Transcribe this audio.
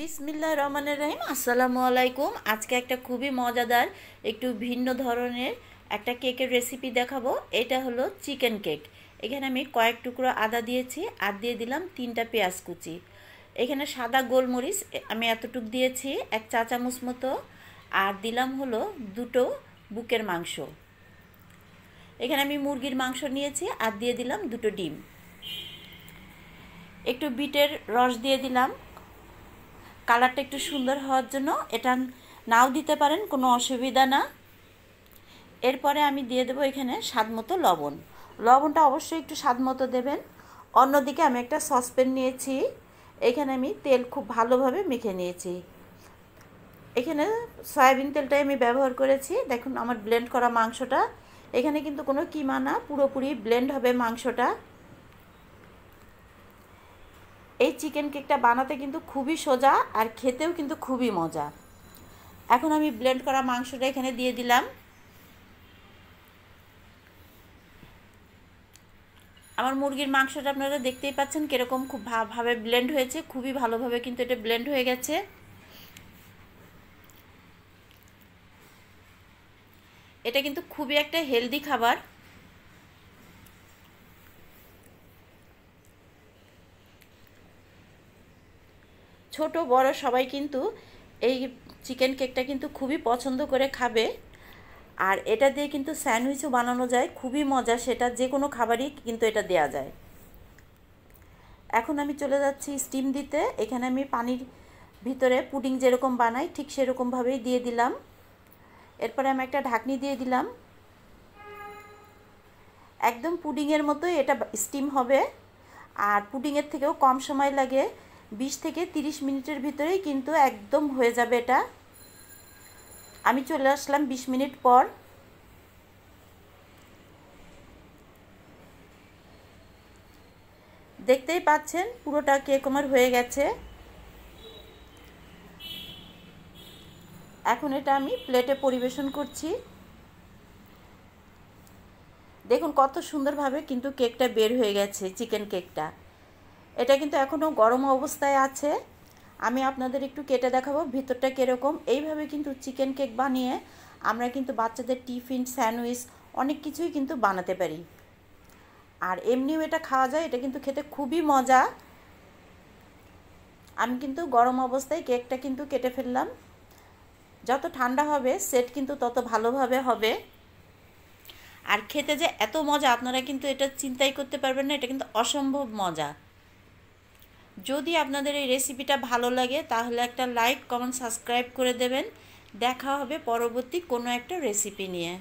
বিসমিল্লাহির রহমানির রহিম। আসসালামু আলাইকুম। আজকে একটা খুবই মজাদার একটু ভিন্ন ধরনের একটা কেকের রেসিপি দেখাবো। এটা হলো চিকেন কেক। এখানে আমি কয়েক টুকরো আদা দিয়েছি আর দিয়ে দিলাম 3টা পেঁয়াজ কুচি। এখানে সাদা গোলমরিচ আমি এতটুকু দিয়েছি 1 চা চামচ মতো, আর দিলাম হলো 2টো বুকের মাংস। এখানে আমি মুরগির মাংস নিয়েছি আর দিয়ে দিলাম 2টো ডিম। একটু বিটের রস দিয়ে দিলাম কালারটা একটু সুন্দর হওয়ার জন্য। এটা নাও দিতে পারেন, কোনো অসুবিধা না। এরপরে আমি দিয়ে দেবো এখানে স্বাদ মতো লবণ। লবণটা অবশ্যই একটু স্বাদ মতো দেবেন। অন্যদিকে আমি একটা সসপ্যান নিয়েছি, এখানে আমি তেল খুব ভালোভাবে মেখে নিয়েছি। এখানে সয়াবিন তেলটাই আমি ব্যবহার করেছি। দেখুন আমার ব্লেন্ড করা মাংসটা, এখানে কিন্তু কোনো কিমা না, পুরোপুরি ব্লেন্ড হবে মাংসটা। এই চিকেন কেকটা বানাতে কিন্তু খুবই সোজা আর খেতেও কিন্তু খুবই মজা। এখন আমি ব্লেন্ড করা মাংসটা এখানে দিয়ে দিলাম। আমার মুরগির মাংসটা আপনারা দেখতেই পাচ্ছেন কীরকম খুব ভাবে ব্লেন্ড হয়েছে, খুবই ভালোভাবে কিন্তু এটা ব্লেন্ড হয়ে গেছে। এটা কিন্তু খুবই একটা হেলদি খাবার। ছোট বড় সবাই কিন্তু এই চিকেন কেকটা কিন্তু খুবই পছন্দ করে খাবে। আর এটা দিয়ে কিন্তু স্যান্ডউইচও বানানো যায়, খুবই মজা সেটা, যে কোনো খাবারই কিন্তু এটা দেয়া যায়। এখন আমি চলে যাচ্ছি স্টিম দিতে। এখানে আমি পানির ভিতরে পুডিং যেরকম বানাই ঠিক সেরকমভাবেই দিয়ে দিলাম। এরপরে আমি একটা ঢাকনি দিয়ে দিলাম। একদম পুডিংয়ের মতোই এটা স্টিম হবে, আর পুডিংয়ের থেকেও কম সময় লাগে। 20 থেকে 30 মিনিটের ভিতরেই কিন্তু একদম হয়ে যাবে এটা। আমি চলে আসলাম 20 মিনিট পর। দেখতেই পাচ্ছেন পুরোটা কেক আমার হয়ে গেছে। এখন এটা আমি প্লেটে পরিবেশন করছি। দেখুন কত সুন্দরভাবে কিন্তু কেকটা বের হয়ে গেছে, চিকেন কেকটা। এটা কিন্তু এখনও গরম অবস্থায় আছে। আমি আপনাদের একটু কেটে দেখাবো ভিতরটা কীরকম। এইভাবে কিন্তু চিকেন কেক বানিয়ে আমরা কিন্তু বাচ্চাদের টিফিন, স্যান্ডউইচ অনেক কিছুই কিন্তু বানাতে পারি। আর এমনিও এটা খাওয়া যায়, এটা কিন্তু খেতে খুবই মজা। আমি কিন্তু গরম অবস্থায় কেকটা কিন্তু কেটে ফেললাম। যত ঠান্ডা হবে সেট কিন্তু তত ভালোভাবে হবে। আর খেতে যে এত মজা আপনারা কিন্তু এটা চিন্তাই করতে পারবেন না, এটা কিন্তু অসম্ভব মজা। যদি আপনাদের এই রেসিপিটা ভালো লাগে তাহলে একটা লাইক, কমেন্ট, সাবস্ক্রাইব করে দেবেন। দেখা হবে পরবর্তী কোনো একটা রেসিপি নিয়ে।